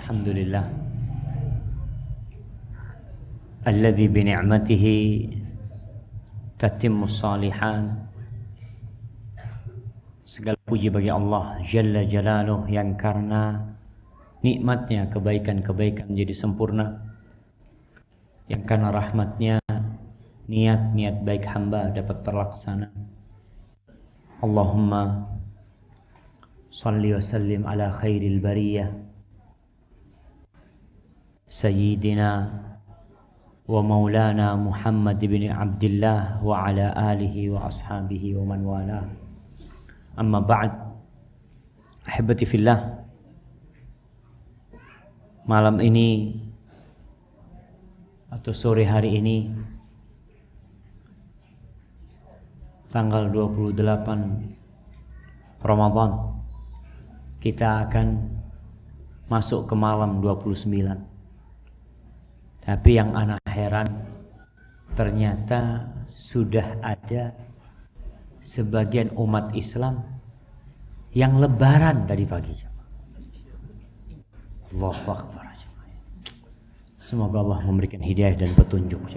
Alhamdulillah alladzi bi ni'matihi tatimmus shalihan. Segala puji bagi Allah Jalla Jalaluh yang karena nikmatnya kebaikan-kebaikan menjadi sempurna, yang karena rahmatnya niat-niat baik hamba dapat terlaksana. Allahumma salli wa sallim ala khairil bariyah Sayyidina wa maulana Muhammad bin Abdullah wa ala alihi wa ashabihi wa man wala. Amma ba'd. Ahibati fillah, malam ini atau sore hari ini tanggal 28 Ramadan, kita akan masuk ke malam 29. Tapi yang anak heran, ternyata sudah ada sebagian umat Islam yang lebaran tadi pagi. Allahu Akbar. Semoga Allah memberikan hidayah dan petunjuk.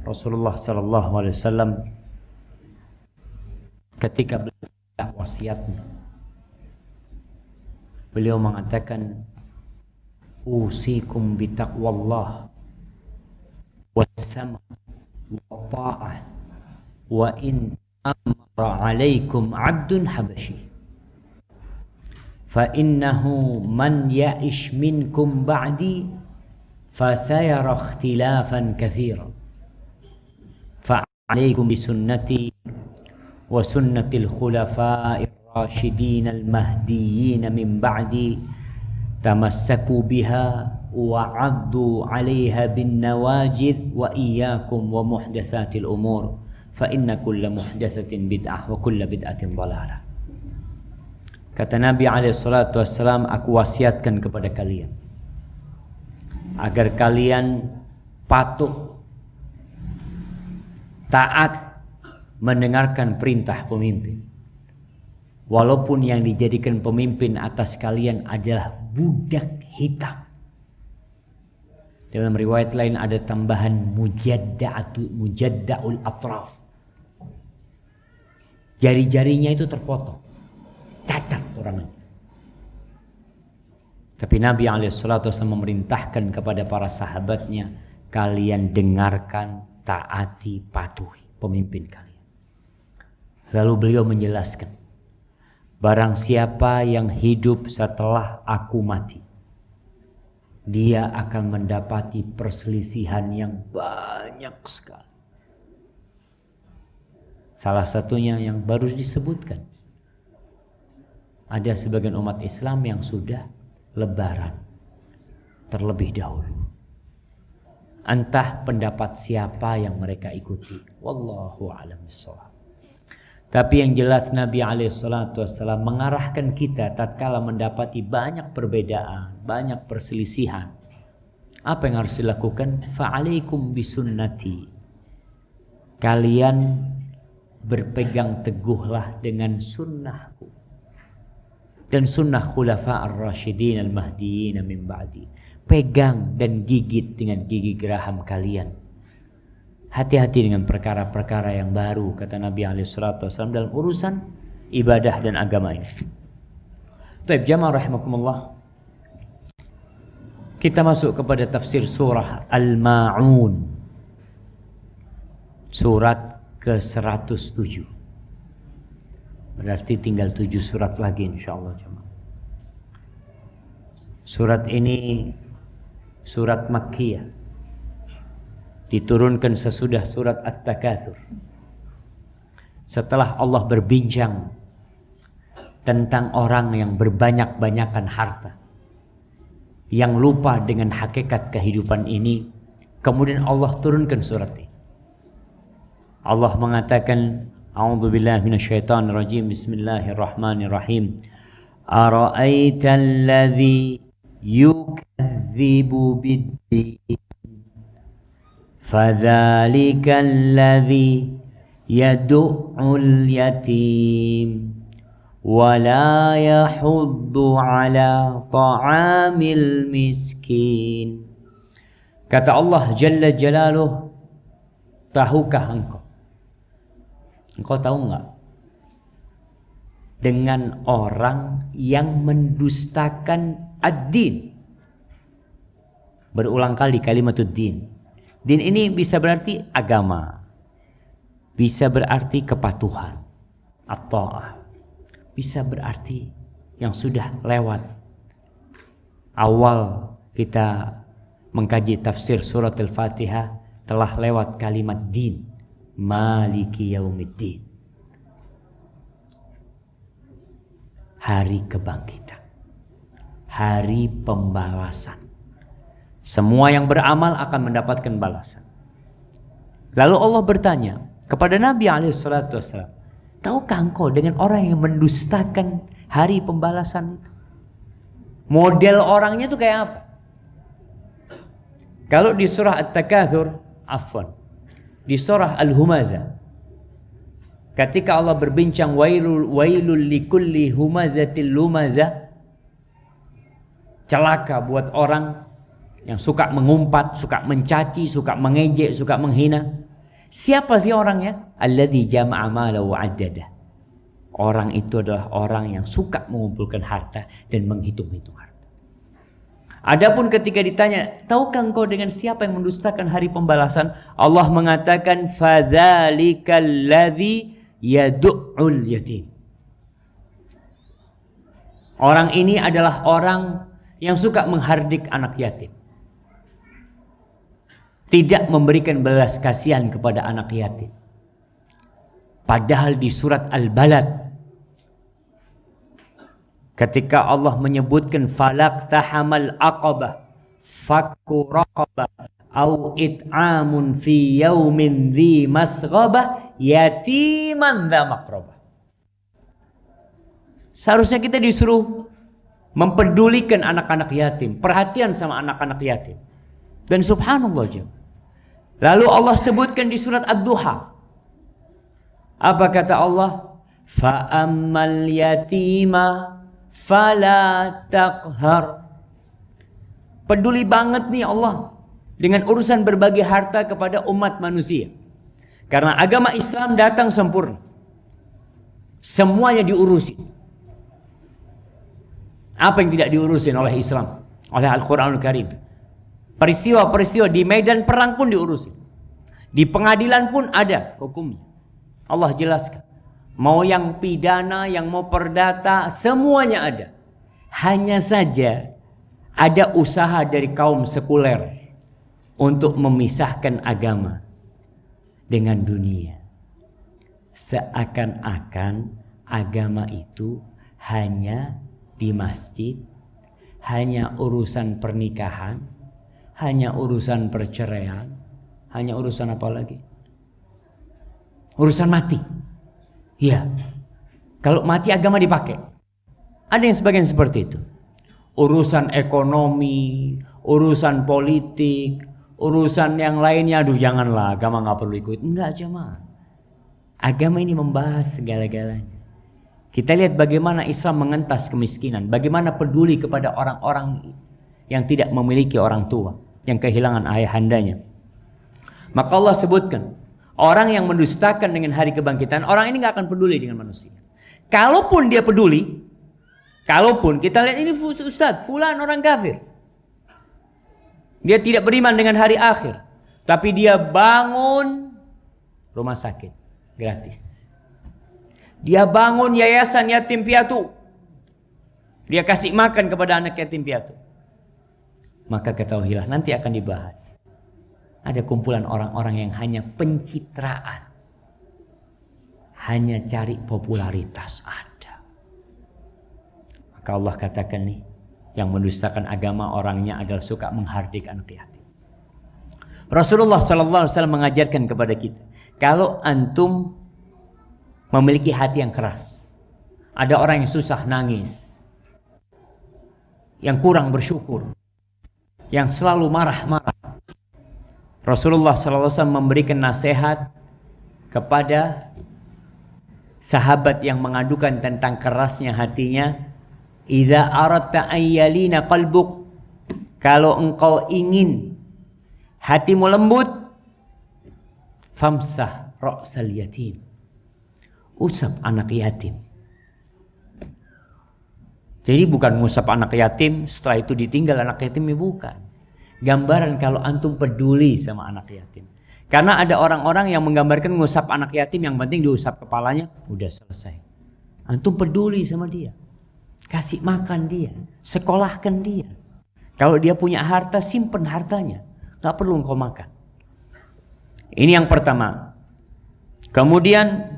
Rasulullah sallallahu alaihi wasallam ketika beliau wasiatnya, beliau mengatakan, usikum bitaqwallah was-sama' wa ta'ah wa in amara alaikum abdun habashi fa innahu man ya'ish minkum ba'di fasayara ikhtilafan katsiran fa alaikum bisunnati wa sunnatil khulafa'ir rasyidin al-mahdiyyin min ba'di tamassaku biha wa 'addu 'alaiha bin nawajidh wa iyyakum wa muhdatsatil umur fa inna kulla muhdatsatin bid'ah wa kulla bid'atin dhalalah. Kata Nabi alaihi salatu wassalam, aku wasiatkan kepada kalian agar kalian patuh, taat, mendengarkan perintah pemimpin, walaupun yang dijadikan pemimpin atas kalian adalah budak hitam. Dalam riwayat lain ada tambahan mujadda'ul atraf. Jari-jarinya itu terpotong, cacat orangnya. Tapi Nabi SAW memerintahkan kepada para sahabatnya, kalian dengarkan, taati, patuhi pemimpin kalian. Lalu beliau menjelaskan, barang siapa yang hidup setelah aku mati, dia akan mendapati perselisihan yang banyak sekali. Salah satunya yang baru disebutkan, ada sebagian umat Islam yang sudah lebaran terlebih dahulu. Entah pendapat siapa yang mereka ikuti, wallahu a'lam bishawab. Tapi yang jelas Nabi SAW mengarahkan kita tatkala mendapati banyak perbedaan, banyak perselisihan. Apa yang harus dilakukan? Fa'alaikum bisunnati. Kalian berpegang teguhlah dengan sunnahku dan sunnah khulafa'ar rasyidin al-mahdiyyin min ba'di. Pegang dan gigit dengan gigi geraham kalian. Hati-hati dengan perkara-perkara yang baru, kata Nabi SAW dalam urusan ibadah dan agama ini. Baik, jamaah rahimakumullah. Kita masuk kepada tafsir surah Al-Ma'un. Surat ke-107. Berarti tinggal 7 surat lagi insyaallah jamaah. Surat ini surat Makkiyah. Diturunkan sesudah surat At-Takatsur. Setelah Allah berbincang tentang orang yang berbanyak-banyakan harta, yang lupa dengan hakikat kehidupan ini, kemudian Allah turunkan surat ini. Allah mengatakan, a'udzubillahi minasyaitonir rajim, bismillahirrahmanirrahim. Ara'aital ladzi yukadzibu bid-din fadzalikal ladzi yad'ul yatim wa la yahuddu ala ta'amil miskin. Kata Allah Jalla Jalaluh, tahukah engkau? Engkau tahu enggak? Dengan orang yang mendustakan ad-din. Berulang kali kalimat din. Din ini bisa berarti agama. Bisa berarti kepatuhan. At-ta'ah. Bisa berarti yang sudah lewat. Awal kita mengkaji tafsir surat Al-Fatihah telah lewat kalimat din. Maliki yaumiddin. Hari kebangkitan. Hari pembalasan. Semua yang beramal akan mendapatkan balasan. Lalu Allah bertanya kepada Nabi SAW, tahukah engkau dengan orang yang mendustakan hari pembalasan itu? Model orangnya itu kayak apa? Kalau di surah At-Takatsur, di surah Al-Humazah, ketika Allah berbincang wailul likulli humazatil lumazah, celaka buat orang yang suka mengumpat, suka mencaci, suka mengejek, suka menghina. Siapa sih orangnya? Alladzi jama'a malahu wa'addada. Orang itu adalah orang yang suka mengumpulkan harta dan menghitung-hitung harta. Adapun ketika ditanya, tahukah engkau dengan siapa yang mendustakan hari pembalasan? Allah mengatakan, fadzalikal ladzi yadu'ul yatim. Orang ini adalah orang yang suka menghardik anak yatim. Tidak memberikan belas kasihan kepada anak yatim. Padahal di surat Al-Balad, ketika Allah menyebutkan falak tahamal aqabah fakku raqabah au it'amun fi yaumin dhi masghabah yatiman dha maqrabah. Seharusnya kita disuruh mempedulikan anak-anak yatim, perhatian sama anak-anak yatim. Dan subhanallah jemaah, lalu Allah sebutkan di surat Ad-Duha, apa kata Allah? Fa ammal yatima fala taqhar. Peduli banget nih Allah dengan urusan berbagi harta kepada umat manusia. Karena agama Islam datang sempurna. Semuanya diurusi. Apa yang tidak diurusin oleh Islam? Oleh Al-Quranul Karim. Peristiwa-peristiwa di medan perang pun diurusi. Di pengadilan pun ada hukumnya. Allah jelaskan. Mau yang pidana, yang mau perdata, semuanya ada. Hanya saja ada usaha dari kaum sekuler untuk memisahkan agama dengan dunia. Seakan-akan agama itu hanya di masjid, hanya urusan pernikahan, hanya urusan perceraian, hanya urusan apa lagi? Urusan mati. Ya, kalau mati agama dipakai. Ada yang sebagian seperti itu. Urusan ekonomi, urusan politik, urusan yang lainnya, aduh janganlah, agama nggak perlu ikut. Enggak jemaah. Agama ini membahas segala-galanya. Kita lihat bagaimana Islam mengentas kemiskinan, bagaimana peduli kepada orang-orang yang tidak memiliki orang tua, yang kehilangan ayahandanya. Maka Allah sebutkan, orang yang mendustakan dengan hari kebangkitan, orang ini nggak akan peduli dengan manusia. Kalaupun dia peduli, kalaupun kita lihat ini Ustaz, fulan orang kafir, dia tidak beriman dengan hari akhir, tapi dia bangun rumah sakit gratis. Dia bangun yayasan yatim piatu. Dia kasih makan kepada anak yatim piatu. Maka ketahuilah nanti akan dibahas. Ada kumpulan orang-orang yang hanya pencitraan. Hanya cari popularitas ada. Maka Allah katakan nih, yang mendustakan agama orangnya adalah suka menghardik anak yatim. Rasulullah SAW mengajarkan kepada kita, kalau antum memiliki hati yang keras, ada orang yang susah nangis, yang kurang bersyukur, yang selalu marah-marah, Rasulullah SAW memberikan nasihat kepada sahabat yang mengadukan tentang kerasnya hatinya, idza aradta ayyalina qalbuk, kalau engkau ingin hatimu lembut, famsah ra'sal yatim, usap anak yatim. Jadi bukan ngusap anak yatim setelah itu ditinggal anak yatimnya, bukan. Gambaran kalau antum peduli sama anak yatim. Karena ada orang-orang yang menggambarkan ngusap anak yatim yang penting diusap kepalanya, udah selesai. Antum peduli sama dia, kasih makan dia, sekolahkan dia. Kalau dia punya harta, simpen hartanya, gak perlu engkau makan. Ini yang pertama. Kemudian,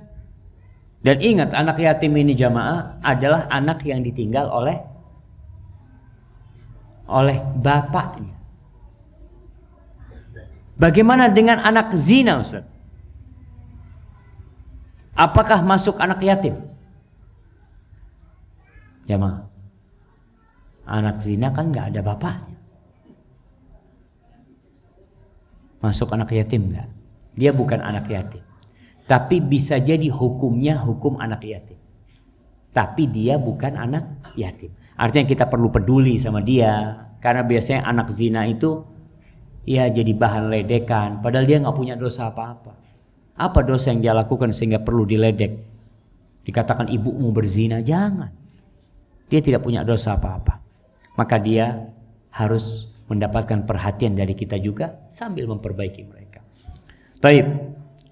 dan ingat, anak yatim ini jamaah adalah anak yang ditinggal oleh bapaknya. Bagaimana dengan anak zina, Ustaz? Apakah masuk anak yatim? Jamaah, anak zina kan nggak ada bapaknya. Masuk anak yatim nggak? Dia bukan anak yatim. Tapi bisa jadi hukumnya hukum anak yatim. Tapi dia bukan anak yatim. Artinya kita perlu peduli sama dia. Karena biasanya anak zina itu ya jadi bahan ledekan, padahal dia nggak punya dosa apa-apa. Apa dosa yang dia lakukan sehingga perlu diledek? Dikatakan ibumu berzina, jangan. Dia tidak punya dosa apa-apa. Maka dia harus mendapatkan perhatian dari kita juga sambil memperbaiki mereka. Baik.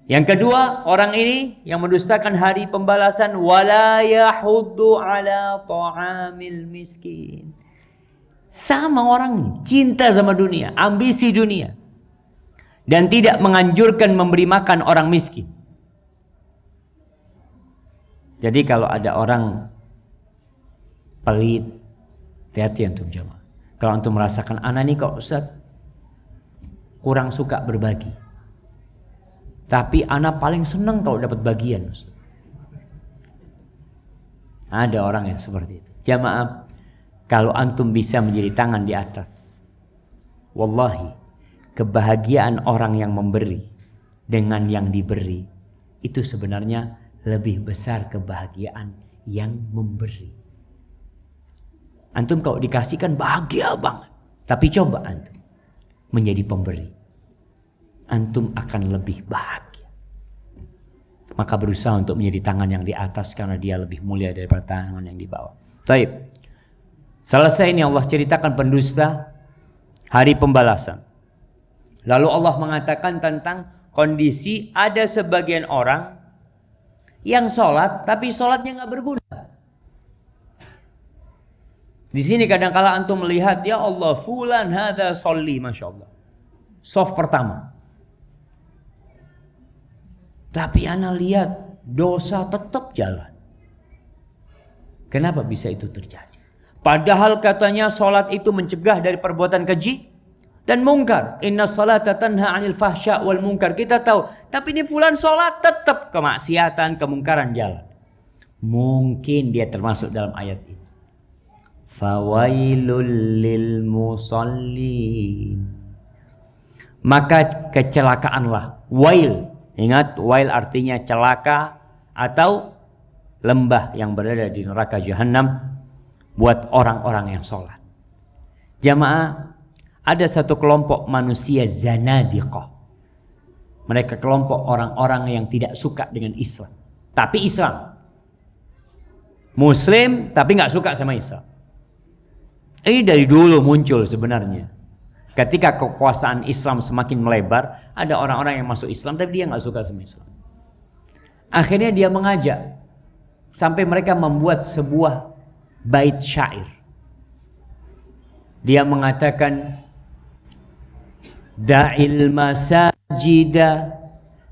Yang kedua, orang ini yang mendustakan hari pembalasan, wala yahuddu ala ta'amil miskin. Sama orang cinta sama dunia, ambisi dunia, dan tidak menganjurkan memberi makan orang miskin. Jadi kalau ada orang pelit, hati-hati antum jamaah. Kalau antum merasakan anak ini kok Ustaz kurang suka berbagi, tapi anak paling senang kalau dapat bagian, Ustaz. Ada orang yang seperti itu. Jamaah, kalau antum bisa menjadi tangan di atas, wallahi, kebahagiaan orang yang memberi dengan yang diberi, itu sebenarnya lebih besar kebahagiaan yang memberi. Antum kalau dikasihkan bahagia banget. Tapi coba antum menjadi pemberi, antum akan lebih bahagia. Maka berusaha untuk menjadi tangan yang di atas, karena dia lebih mulia daripada tangan yang di bawah. Baik. Selesai ini Allah ceritakan pendusta hari pembalasan. Lalu Allah mengatakan tentang kondisi ada sebagian orang yang sholat tapi sholatnya nggak berguna. Di sini kadang-kala antum melihat, ya Allah, fulan hadza sholli, masya Allah, soft pertama. Tapi ana lihat dosa tetap jalan. Kenapa bisa itu terjadi? Padahal katanya sholat itu mencegah dari perbuatan keji dan mungkar. Inna sholata tanha 'anil fahsya wal munkar. Kita tahu, tapi ini fulan sholat tetap kemaksiatan, kemungkaran jalan. Mungkin dia termasuk dalam ayat ini. Fawailul lil musallin. Maka kecelakaanlah. Wail. Ingat, wail artinya celaka atau lembah yang berada di neraka jahanam buat orang-orang yang sholat. Jamaah, ada satu kelompok manusia zanadiqah. Mereka kelompok orang-orang yang tidak suka dengan Islam. Tapi Islam. Muslim tapi nggak suka sama Islam. Ini dari dulu muncul sebenarnya. Ketika kekuasaan Islam semakin melebar, ada orang-orang yang masuk Islam tapi dia nggak suka sama Islam. Akhirnya dia mengajak sampai mereka membuat sebuah bait syair. Dia mengatakan, da'il masajida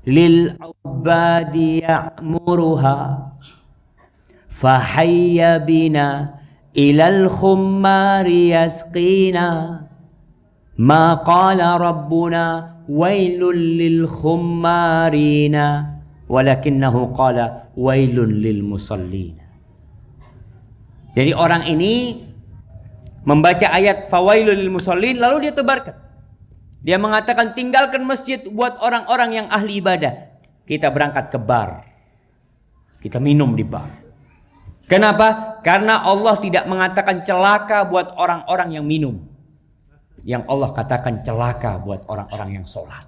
lil ubadi ya'muruha fahayya bina ilal khummari yasqina ma qala rabbuna wailul lil khummarina walakinnahu qala wailun lil musallina. Jadi orang ini membaca ayat fawailul lil musallin, lalu dia tebarkan. Dia mengatakan tinggalkan masjid buat orang-orang yang ahli ibadah. Kita berangkat ke bar. Kita minum di bar. Kenapa? Karena Allah tidak mengatakan celaka buat orang-orang yang minum. Yang Allah katakan celaka buat orang-orang yang sholat.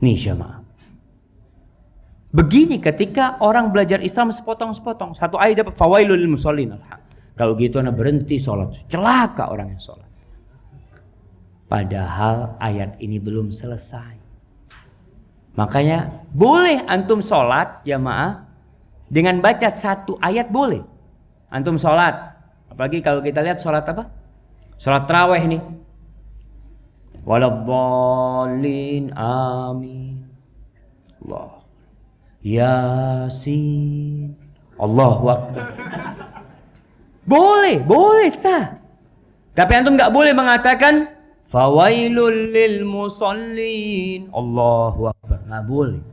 Nih jamaah. Begini ketika orang belajar Islam sepotong-sepotong. Satu ayat dapat fawailul lil musallin. Kalau gitu anak berhenti sholat. Celaka orang yang sholat. Padahal ayat ini belum selesai. Makanya boleh antum sholat jamaah dengan baca satu ayat boleh. Antum sholat. Apalagi kalau kita lihat sholat apa? Sholat tarawih nih. Waladhdallin amin. Allah. Yasin. Allahu Akbar. Boleh sah. Tapi antum nggak boleh mengatakan fawailul lil musallin. Allahu Akbar. Nggak boleh.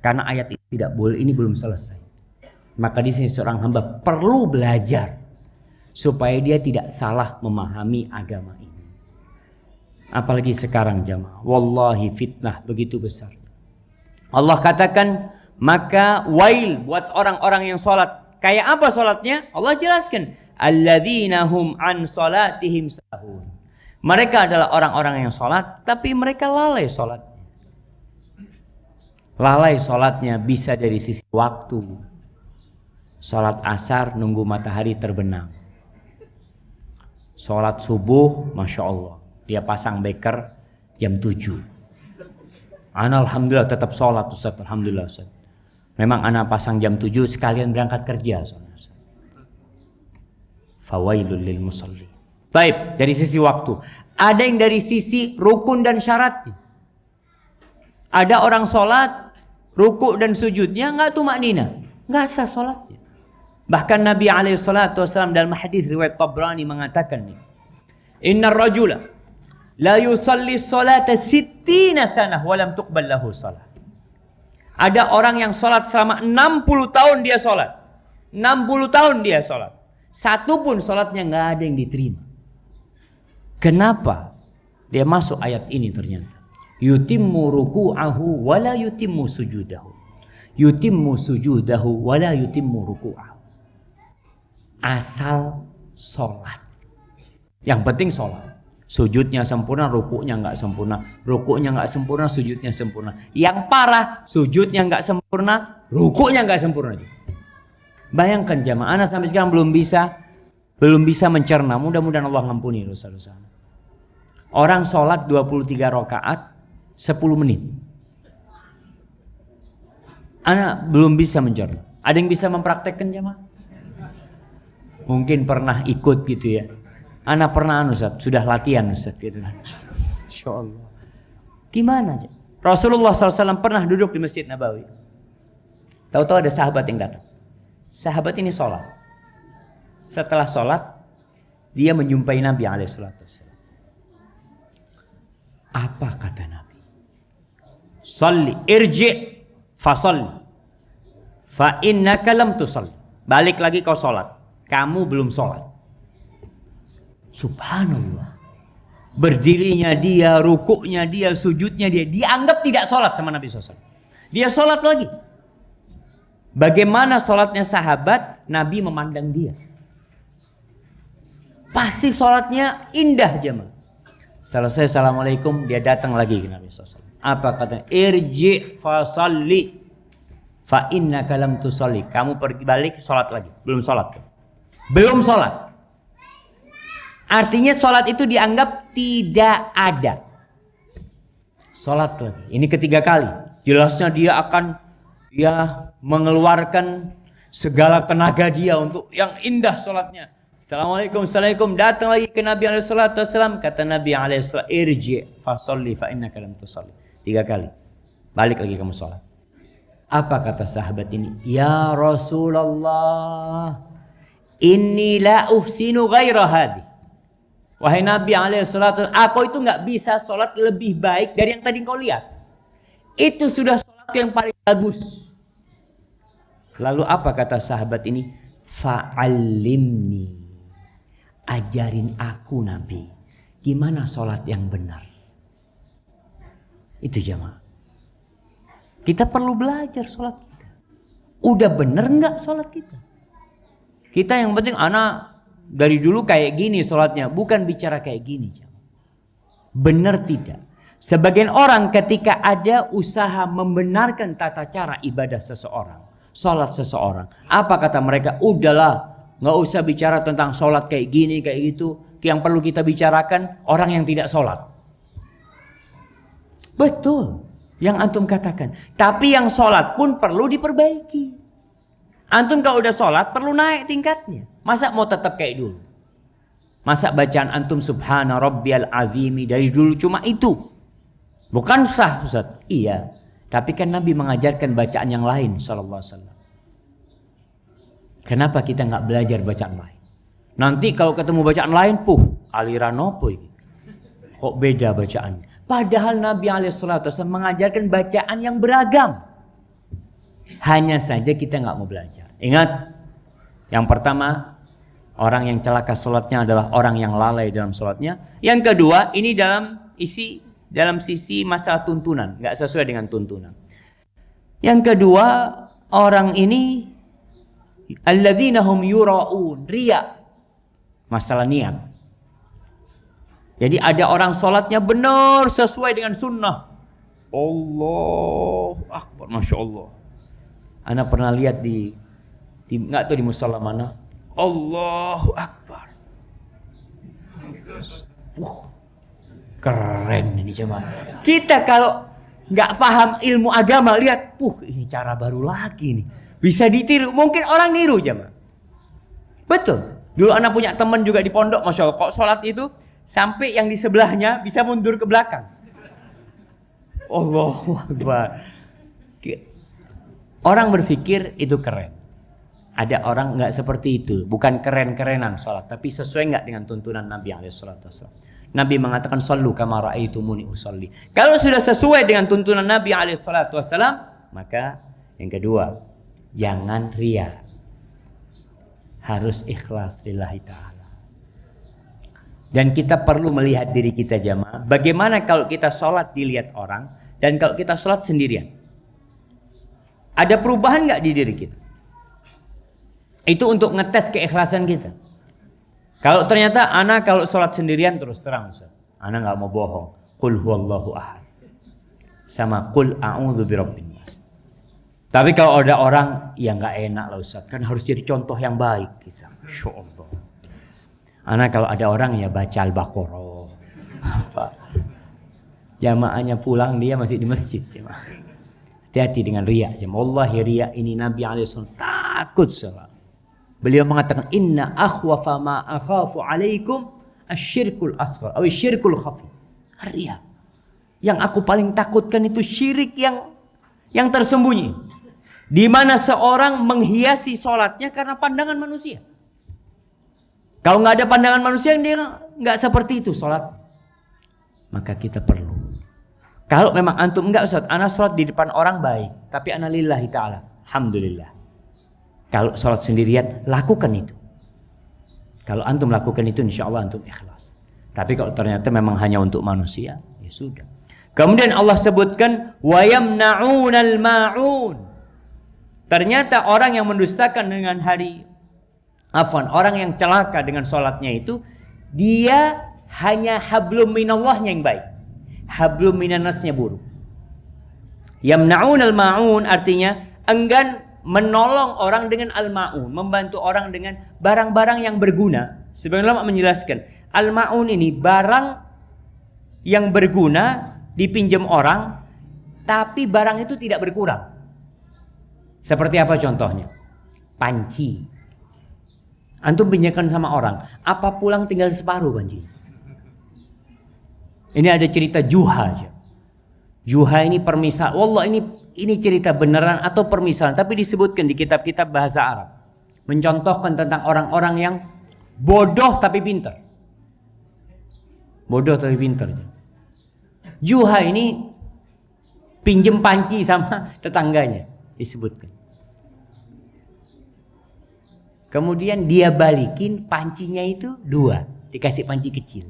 Karena ayat ini tidak boleh. Ini belum selesai. Maka di sini seorang hamba perlu belajar supaya dia tidak salah memahami agama ini. Apalagi sekarang jamaah. Wallahi fitnah begitu besar. Allah katakan maka wail buat orang-orang yang sholat. Kayak apa sholatnya? Allah jelaskan. Alladzina hum an sholatihim sahun. Mereka adalah orang-orang yang sholat, tapi mereka lalai sholatnya. Lalai sholatnya bisa dari sisi waktu. Sholat asar nunggu matahari terbenam. Sholat subuh, Masya Allah. Dia pasang beker jam 7. Ana alhamdulillah tetap sholat Ustaz. Alhamdulillah Ustaz. Memang ana pasang jam 7 sekalian berangkat kerja. Fawailul lil musalli. Baik, dari sisi waktu. Ada yang dari sisi rukun dan syarat. Ada orang sholat, rukuk dan sujudnya nggak tumaknina, nggak sah sholatnya. Bahkan Nabi SAW dalam hadis riwayat Tabrani mengatakan nih, Innar rajula la yusalli salata 60 sanah wa lam tuqbal lahu salat. Ada orang yang sholat selama 60 tahun dia sholat. 60 tahun dia sholat. Satu pun sholatnya nggak ada yang diterima. Kenapa? Dia masuk ayat ini ternyata. Yutimmu ruku'ahu wa la yutimmu sujudahu. Yutimmu sujudahu wa la yutimmu ruku'ahu. Asal sholat. Yang penting sholat. Sujudnya sempurna, rukuknya nggak sempurna. Rukuknya nggak sempurna, sujudnya sempurna. Yang parah, sujudnya nggak sempurna, rukuknya nggak sempurna. Bayangkan jamaah, anak sampai sekarang belum bisa mencerna. Mudah-mudahan Allah ngampuni dosa-dosa. Orang sholat 23 rakaat 10 menit. Anak belum bisa mencerna. Ada yang bisa mempraktekkan jamaah? Mungkin pernah ikut gitu ya. Anak pernah Ustaz, sudah latihan Ustaz gitu kan. Insyaallah. Gimana? Rasulullah SAW pernah duduk di Masjid Nabawi. Tahu-tahu ada sahabat yang datang. Sahabat ini sholat. Setelah sholat, dia menjumpai Nabi SAW. Apa kata Nabi? Salli, irji' fasalli. Fa innaka lam tusalli. Balik lagi kau sholat. Kamu belum sholat. Subhanallah. Berdirinya dia, rukuknya dia, sujudnya dia, dianggap tidak sholat sama Nabi SAW. Dia sholat lagi. Bagaimana sholatnya sahabat, Nabi memandang dia. Pasti sholatnya indah jemaah. Selesai assalamualaikum, dia datang lagi ke Nabi SAW. Apa katanya? Irji' fasalli fa innaka lam tusalli. Kamu pergi balik sholat lagi. Belum sholat. Belum sholat. Artinya sholat itu dianggap tidak ada. Sholat lagi. Ini ketiga kali. Jelasnya dia akan mengeluarkan segala tenaga dia untuk yang indah sholatnya. Assalamualaikum, assalamualaikum. Datang lagi ke Nabi SAW. Kata Nabi SAW, irji' fasalli fa innaka lam tusalli. 3 kali. Balik lagi kamu sholat. Apa kata sahabat ini? Ya Rasulullah, inni la uhsinu ghaira hadhi. Wahai Nabi SAW, aku itu nggak bisa sholat lebih baik dari yang tadi kau lihat. Itu sudah sholat yang paling bagus. Lalu apa kata sahabat ini? Fa'allimni. Ajarin aku Nabi. Gimana sholat yang benar. Itu jamaah. Kita perlu belajar sholat kita. Udah bener nggak sholat kita? Kita yang penting anak dari dulu kayak gini sholatnya, bukan bicara kayak gini. Bener tidak? Sebagian orang ketika ada usaha membenarkan tata cara ibadah seseorang, sholat seseorang, apa kata mereka? Udahlah, nggak usah bicara tentang sholat kayak gini kayak gitu. Yang perlu kita bicarakan orang yang tidak sholat. Betul yang antum katakan. Tapi yang sholat pun perlu diperbaiki. Antum kalau udah sholat perlu naik tingkatnya. Masa mau tetap kayak dulu? Masa bacaan antum subhana rabbiyal azimi dari dulu cuma itu? Bukan sah, Ustaz. Iya. Tapi kan Nabi mengajarkan bacaan yang lain sallallahu alaihi wasallam. Kenapa kita nggak belajar bacaan lain? Nanti kalau ketemu bacaan lain, aliran opo ini? Kok beda bacaannya? Padahal Nabi SAW mengajarkan bacaan yang beragam. Hanya saja kita nggak mau belajar. Ingat, yang pertama, orang yang celaka sholatnya adalah orang yang lalai dalam sholatnya. Yang kedua, ini dalam sisi masalah tuntunan, nggak sesuai dengan tuntunan. Yang kedua, orang ini alladzina hum yura'un, riya, masalah niat. Jadi ada orang sholatnya benar sesuai dengan sunnah. Allahu Akbar, Masya Allah. Ana pernah lihat nggak tahu di musala mana. Allahu Akbar. Keren ini jemaah. Kita kalau nggak paham ilmu agama, lihat, ini cara baru lagi nih. Bisa ditiru, mungkin orang niru jemaah. Betul. Dulu anak punya teman juga di pondok, Masya Allah. Kok sholat itu sampai yang di sebelahnya bisa mundur ke belakang. Allahu Akbar. Orang berpikir itu keren. Ada orang nggak seperti itu. Bukan keren-kerenan sholat, tapi sesuai nggak dengan tuntunan Nabi SAW. Nabi mengatakan sallu kama ra'aitumuni usolli. Kalau sudah sesuai dengan tuntunan Nabi SAW, maka yang kedua, jangan riya. Harus ikhlas lillahi ta'ala. Dan kita perlu melihat diri kita jamaah. Bagaimana kalau kita sholat dilihat orang, dan kalau kita sholat sendirian? Ada perubahan nggak di diri kita? Itu untuk ngetes keikhlasan kita. Kalau ternyata ana kalau sholat sendirian, terus terang Ustaz, ana nggak mau bohong. Qul huwallahu ahad sama qul a'udzu birabbin nas. Tapi kalau ada orang, ya nggak enak lah Ustaz, kan harus jadi contoh yang baik kita. Masya Allah. Ana kalau ada orang ya baca Al-Baqarah. Jamaahnya pulang, dia masih di masjid. Hati-hati dengan riya. Wallahi riya ini Nabi SAW takut salah. Beliau mengatakan inna akhwafa ma akhafu alaikum asyirkul asghar atau syirkul khafi. Riya. Yang aku paling takutkan itu syirik yang tersembunyi. Di mana seorang menghiasi sholatnya karena pandangan manusia. Kalau nggak ada pandangan manusia, dia nggak seperti itu sholat. Maka kita perlu. Kalau memang antum enggak Ustaz, ana sholat di depan orang baik, tapi ana lillahi ta'ala, alhamdulillah. Kalau sholat sendirian, lakukan itu. Kalau antum lakukan itu, insya Allah antum ikhlas. Tapi kalau ternyata memang hanya untuk manusia, ya sudah. Kemudian Allah sebutkan wa yamna'unal ma'un. Ternyata orang yang mendustakan dengan orang yang celaka dengan sholatnya itu, dia hanya hablum minallahnya yang baik, hablum minannasnya buruk. Yamna'un al-ma'un artinya enggan menolong orang dengan al-ma'un, membantu orang dengan barang-barang yang berguna. Sebagian ulama menjelaskan, al-ma'un ini barang yang berguna dipinjam orang, tapi barang itu tidak berkurang. Seperti apa contohnya? Panci. Antum pinjamkan sama orang, apa pulang tinggal separuh panci? Ini ada cerita Juha aja. Juha ini permisal. Wallah ini cerita beneran atau permisalan, tapi disebutkan di kitab-kitab bahasa Arab. Mencontohkan tentang orang-orang yang bodoh tapi pintar. Bodoh tapi pintar. Juha ini pinjem panci sama tetangganya, disebutkan. Kemudian dia balikin pancinya itu 2, dikasih panci kecil.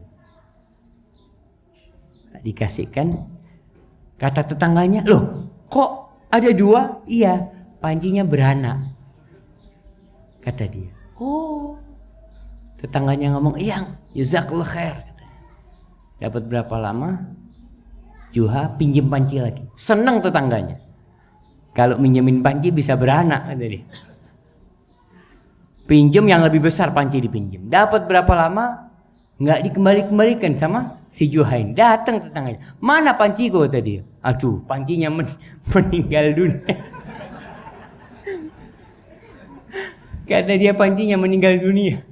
Dikasihkan, kata tetangganya, loh kok ada 2? Iya, pancinya beranak. Kata dia. Oh. Tetangganya ngomong, iya, jazakallah khair. Dapat berapa lama? Juha pinjem panci lagi. Senang tetangganya. Kalau minjemin panci bisa beranak, kata dia. Pinjem yang lebih besar panci dipinjem. Dapat berapa lama? Nggak dikembalikan sama si Juhain. Datang tetangganya. Mana panciku, kata dia. Aduh, pancinya meninggal dunia. Kata dia, pancinya meninggal dunia.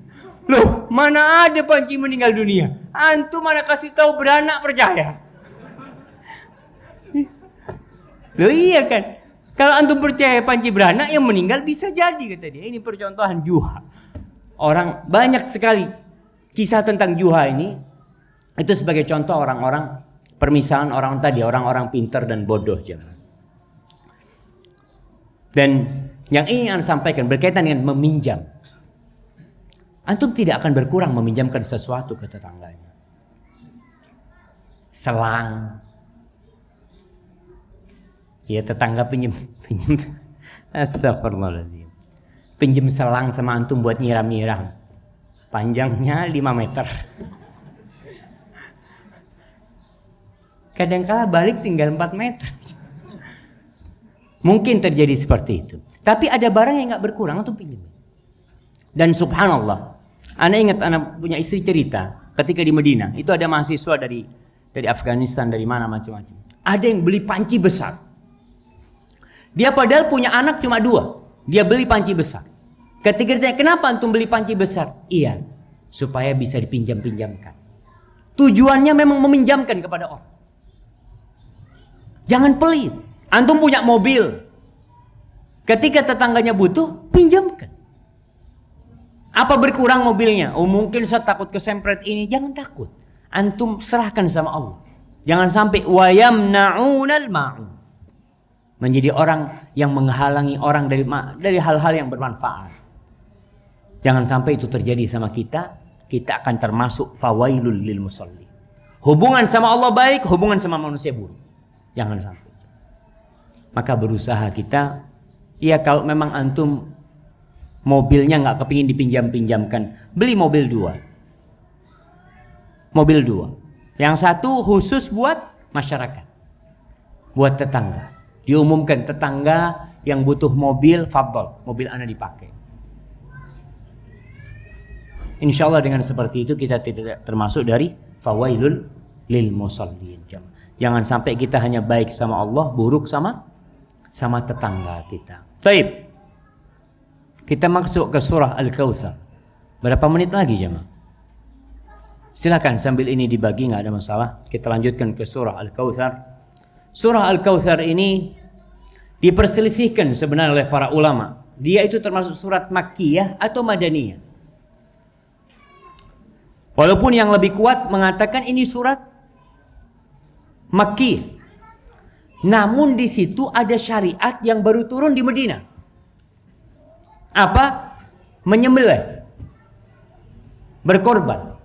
Loh, mana ada panci meninggal dunia? Antum mana kasih tahu beranak percaya? Loh iya kan? Kalau antum percaya panci beranak, yang meninggal bisa jadi, kata dia. Ini percontohan Juha. Orang banyak sekali kisah tentang Juha ini. Itu sebagai contoh orang-orang, permisalan orang tadi, orang-orang pintar dan bodoh. Dan yang ingin Anda sampaikan berkaitan dengan meminjam. Antum tidak akan berkurang meminjamkan sesuatu ke tetangganya. Selang. Ya tetangga pinjam. Astagfirullahaladzim. Pinjam selang sama antum buat nyiram-nyiram. Panjangnya 5 meter. Kadangkala balik tinggal 4 meter. Mungkin terjadi seperti itu. Tapi ada barang yang gak berkurang, antum pinjam. Dan subhanallah, Ana ingat Ana punya istri cerita ketika di Madinah itu ada mahasiswa dari Afghanistan, dari mana macam-macam. Ada yang beli panci besar. Dia padahal punya anak cuma 2. Dia beli panci besar. Ketika ditanya, kenapa antum beli panci besar? Iya, supaya bisa dipinjam-pinjamkan. Tujuannya memang meminjamkan kepada orang. Jangan pelit. Antum punya mobil. Ketika tetangganya butuh, pinjamkan. Apa berkurang mobilnya? Oh mungkin saya takut kesempret ini. Jangan takut. Antum serahkan sama Allah. Jangan sampai wayamna'unal ma'un. Menjadi orang yang menghalangi orang dari hal-hal yang bermanfaat. Jangan sampai itu terjadi sama kita. Kita akan termasuk fawailul lil musalli. Hubungan sama Allah baik, hubungan sama manusia buruk. Jangan sampai. Maka berusaha kita. Ya kalau memang antum mobilnya nggak kepingin dipinjam-pinjamkan, beli mobil 2. Mobil 2. Yang satu khusus buat masyarakat, buat tetangga. Diumumkan tetangga yang butuh mobil, fadhol, mobil Anda dipakai. Insya Allah dengan seperti itu kita tidak termasuk dari fawailul lil musallin. Jangan sampai kita hanya baik sama Allah, buruk sama tetangga kita. Baik. Kita masuk ke surah Al-Kautsar. Berapa menit lagi jemaah? Silakan sambil ini dibagi, nggak ada masalah. Kita lanjutkan ke surah Al-Kautsar. Surah Al-Kautsar ini diperselisihkan sebenarnya oleh para ulama. Dia itu termasuk surat Makkiyah atau Madaniyah. Walaupun yang lebih kuat mengatakan ini surat Makkiyah. Namun di situ ada syariat yang baru turun di Madinah. Apa? Menyembelih, berkorban.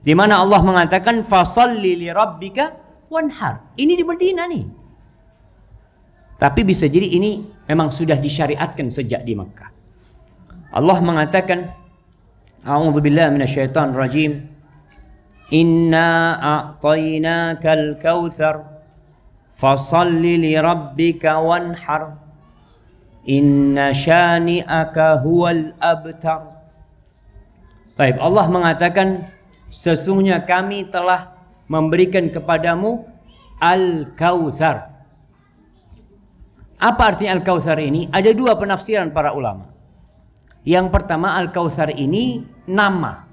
Di mana Allah mengatakan fasalli li rabbika wanhar. Ini di Madinah nih. Tapi bisa jadi ini memang sudah disyariatkan sejak di Makkah. Allah mengatakan, a'udzubillahi minasyaitonir rajim. Inna a'tainakal kautsar fasalli li rabbika wanhar. Inna syani'aka huwal abtar. Baik, Allah mengatakan sesungguhnya kami telah memberikan kepadamu Al-Kautsar. Apa artinya Al-Kautsar ini? Ada 2 penafsiran para ulama. Yang pertama, Al-Kautsar ini nama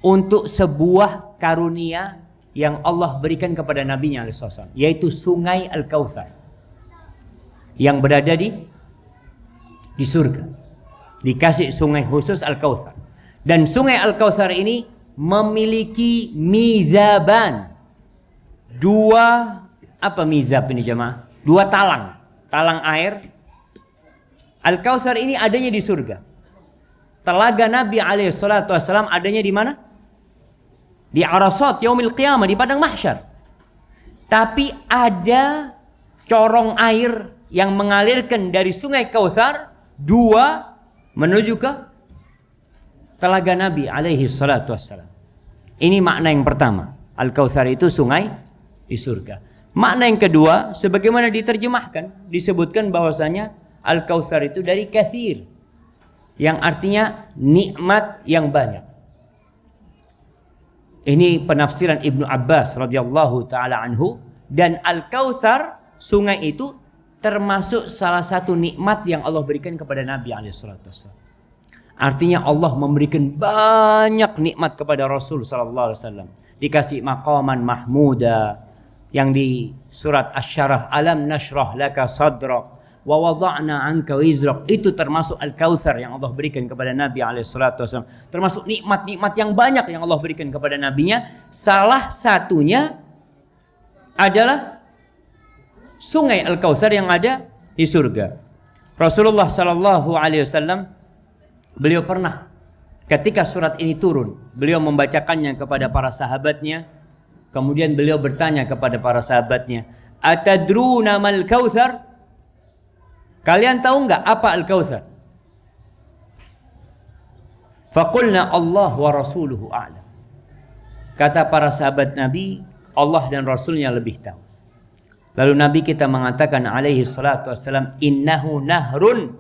untuk sebuah karunia yang Allah berikan kepada Nabi-Nya SAW, yaitu Sungai Al-Kautsar yang berada di surga. Dikasih sungai khusus Al-Kautsar. Dan sungai Al-Kautsar ini memiliki mizaban. 2 apa mizab ini jemaah? 2 talang air. Al-Kautsar ini adanya di surga. Telaga Nabi SAW adanya di mana? Di Arasat Yaumil Qiyamah, di padang mahsyar. Tapi ada corong air yang mengalirkan dari sungai Kautsar, 2 menuju ke telaga Nabi alaihi salatu wassalam. Ini makna yang pertama. Al-Kautsar itu sungai di surga. Makna yang kedua, sebagaimana diterjemahkan, disebutkan bahwasanya Al-Kautsar itu dari katsir, yang artinya nikmat yang banyak. Ini penafsiran Ibnu Abbas radhiyallahu taala anhu. Dan Al-Kautsar, sungai itu termasuk salah satu nikmat yang Allah berikan kepada Nabi SAW. Artinya Allah memberikan banyak nikmat kepada Rasul SAW. Dikasih maqaman mahmuda yang di surat Asy-Syarah, alam nashrah laka sadrak wa wada'na anka wizrak. Itu termasuk Al-Kautsar yang Allah berikan kepada Nabi SAW. Termasuk nikmat-nikmat yang banyak yang Allah berikan kepada Nabinya. Salah satunya adalah sungai Al-Kautsar yang ada di surga. Rasulullah SAW, beliau pernah ketika surat ini turun, beliau membacakannya kepada para sahabatnya. Kemudian beliau bertanya kepada para sahabatnya, atadruna mal kautsar? Kalian tahu enggak apa Al-Kautsar? Faqulna Allah wa rasuluhu a'lam. Kata para sahabat Nabi, Allah dan Rasulnya lebih tahu. Lalu Nabi kita mengatakan alaihi salatu wassalam, innahu nahrun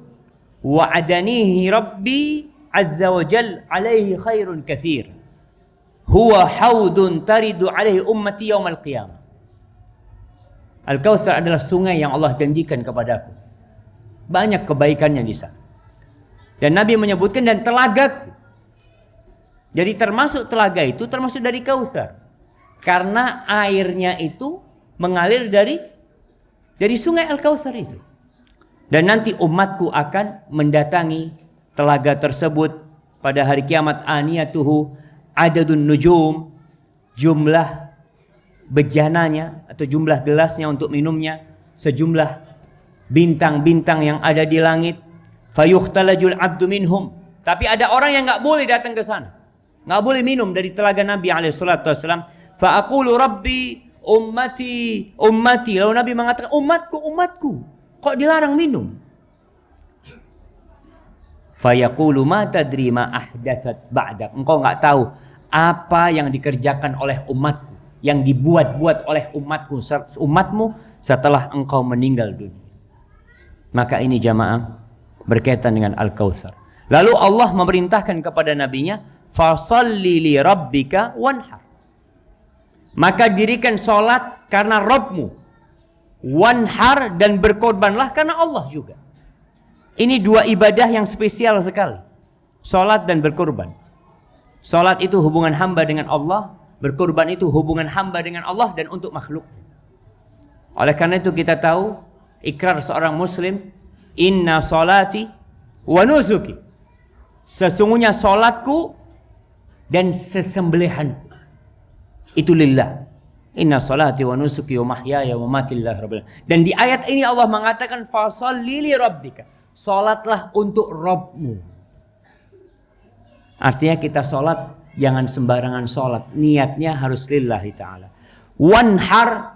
wa'adanihi rabbi azza wa jal alaihi khairun katsir. Huwa haudun taridu alaihi ummati yaumal qiyamah. Al-Kautsar adalah sungai yang Allah janjikan kepadaku. Banyak kebaikannya di sana. Dan Nabi menyebutkan dan telagaku. Jadi termasuk telaga itu termasuk dari Kautsar. Karena airnya itu mengalir dari sungai Al-Kautsar itu. Dan nanti umatku akan mendatangi telaga tersebut pada hari kiamat. Aniyatuhu adadun nujum, jumlah bejananya atau jumlah gelasnya untuk minumnya sejumlah bintang-bintang yang ada di langit. Fayukhtalajul abdu minhum. Tapi ada orang yang nggak boleh datang ke sana, nggak boleh minum dari telaga Nabi SAW. Fa'aqulu rabbi ummati ummati. Lalu Nabi mengatakan, umatku umatku, kok dilarang minum? Fayaqulu ma tadri ma ahdatsat ba'dak. Engkau enggak tahu apa yang dikerjakan oleh umatku, yang dibuat-buat oleh umatmu setelah engkau meninggal dunia. Maka ini jamaah berkaitan dengan Al-Kautsar. Lalu Allah memerintahkan kepada nabinya, fasalli li rabbika wanhar. Maka dirikan sholat karena Rabbmu, wanhar, dan berkorbanlah karena Allah juga. Ini 2 ibadah yang spesial sekali, sholat dan berkorban. Sholat itu hubungan hamba dengan Allah, berkorban itu hubungan hamba dengan Allah dan untuk makhluk. Oleh karena itu kita tahu ikrar seorang muslim, inna sholati wa nusuki, sesungguhnya sholatku dan sesembelihanku itu lillah. Inna salati wa nusuki wa mahyaya wa mati lillahi rabbil alamin. Dan di ayat ini Allah mengatakan fasalli li rabbika, salatlah untuk Rabbmu. Artinya kita salat jangan sembarangan salat, niatnya harus lillahi taala. Wanhar,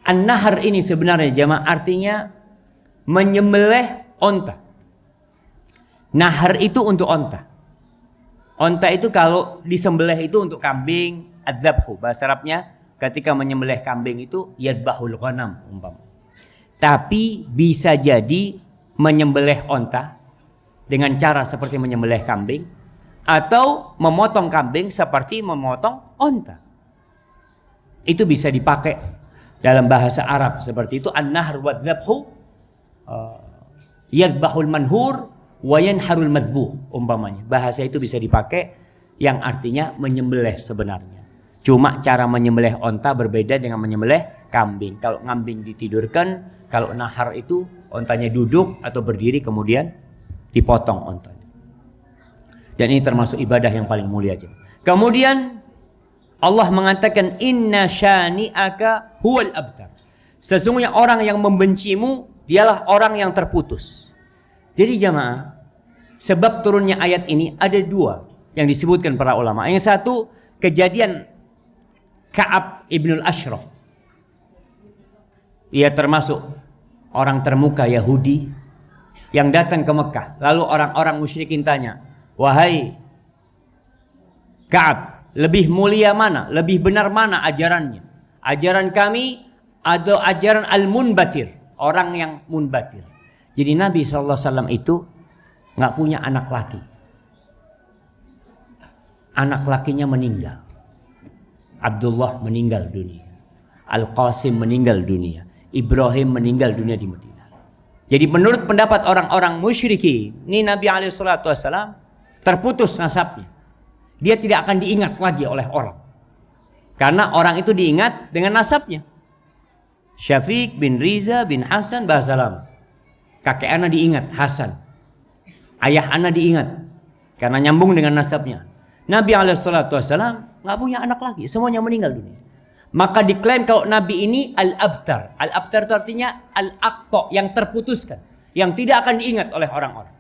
an-nahar ini sebenarnya jamaah artinya menyembelih onta. Nahar itu untuk onta. Onta itu kalau disembelih itu untuk kambing, adzabhu, bahasa Arabnya ketika menyembelih kambing itu yadbahul ghanam umpama. Tapi bisa jadi menyembelih onta dengan cara seperti menyembelih kambing, atau memotong kambing seperti memotong onta. Itu bisa dipakai dalam bahasa Arab seperti itu. An-nahr wa dzabhu yadbahul manhur wa yanharul madbuh umpamanya. Bahasa itu bisa dipakai yang artinya menyembelih sebenarnya. Cuma cara menyembelih onta berbeda dengan menyembelih kambing. Kalau kambing ditidurkan, kalau nahar itu ontanya duduk atau berdiri kemudian dipotong ontanya. Dan ini termasuk ibadah yang paling mulia aja. Kemudian Allah mengatakan inna syani'aka huwal abtar. Sesungguhnya orang yang membencimu dialah orang yang terputus. Jadi jamaah, sebab turunnya ayat ini ada 2 yang disebutkan para ulama. Yang satu kejadian Ka'ab ibnul Ashraf. Ia termasuk orang termuka Yahudi yang datang ke Mekah. Lalu orang-orang musyrikin tanya, wahai Ka'ab, lebih mulia mana, lebih benar mana ajarannya? Ajaran kami atau ajaran al-munbatir, orang yang munbatir. Jadi Nabi SAW itu nggak punya anak laki. Anak lakinya meninggal. Abdullah meninggal dunia. Al-Qasim meninggal dunia. Ibrahim meninggal dunia di Madinah. Jadi menurut pendapat orang-orang musyriki, ini Nabi SAW terputus nasabnya. Dia tidak akan diingat lagi oleh orang. Karena orang itu diingat dengan nasabnya. Syafiq bin Riza bin Hasan bahasa lama. Kakek anak diingat Hasan. Ayah anak diingat. Karena nyambung dengan nasabnya. Nabi SAW nggak punya anak lagi. Semuanya meninggal dunia. Maka diklaim kalau Nabi ini al-abtar. Al-abtar itu artinya al-aqta, yang terputuskan. Yang tidak akan diingat oleh orang-orang.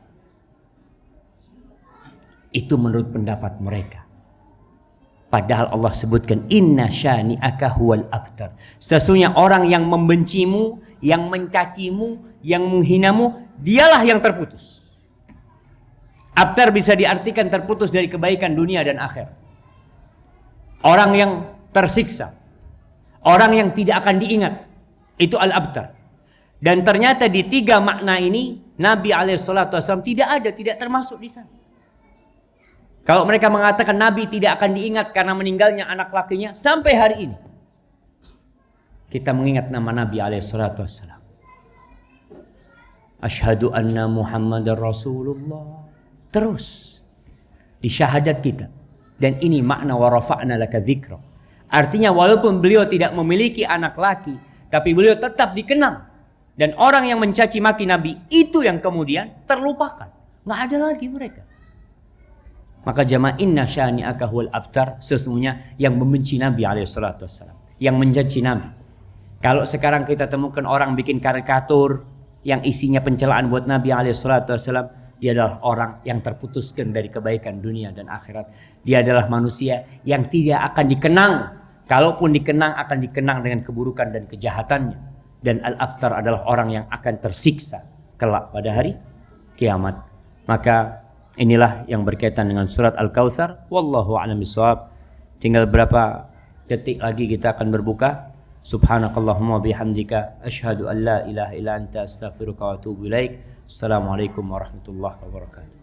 Itu menurut pendapat mereka. Padahal Allah sebutkan inna syani'aka huwal abtar. Sesungguhnya orang yang membencimu, yang mencacimu, yang menghinamu, dialah yang terputus. Abtar bisa diartikan terputus dari kebaikan dunia dan akhirat. Orang yang tersiksa, orang yang tidak akan diingat, itu al-abtar. Dan ternyata di tiga makna ini Nabi SAW tidak termasuk di sana. Kalau mereka mengatakan Nabi tidak akan diingat karena meninggalnya anak lakinya, sampai hari ini kita mengingat nama Nabi SAW. Asyhadu anna Muhammadar Rasulullah. Terus di syahadat kita. Dan ini makna wa rafa'na laka dzikra. Artinya walaupun beliau tidak memiliki anak laki, tapi beliau tetap dikenang. Dan orang yang mencaci maki Nabi itu yang kemudian terlupakan. Nggak ada lagi mereka. Maka jamaah inna syani'aka huwal abtar, sesungguhnya yang membenci Nabi SAW, yang mencaci Nabi. Kalau sekarang kita temukan orang bikin karikatur yang isinya pencelaan buat Nabi SAW, dia adalah orang yang terputuskan dari kebaikan dunia dan akhirat. Dia adalah manusia yang tidak akan dikenang. Kalaupun dikenang, akan dikenang dengan keburukan dan kejahatannya. Dan al-abtar adalah orang yang akan tersiksa kelak pada hari kiamat. Maka inilah yang berkaitan dengan surat Al-Kautsar. Wallahu a'lam bishawab. Tinggal berapa detik lagi kita akan berbuka. Subhanakallahumma bihamdika asyhadu an la ilaha illa anta astaghfiruka wa atubu ilaik. Assalamualaikum warahmatullahi wabarakatuh.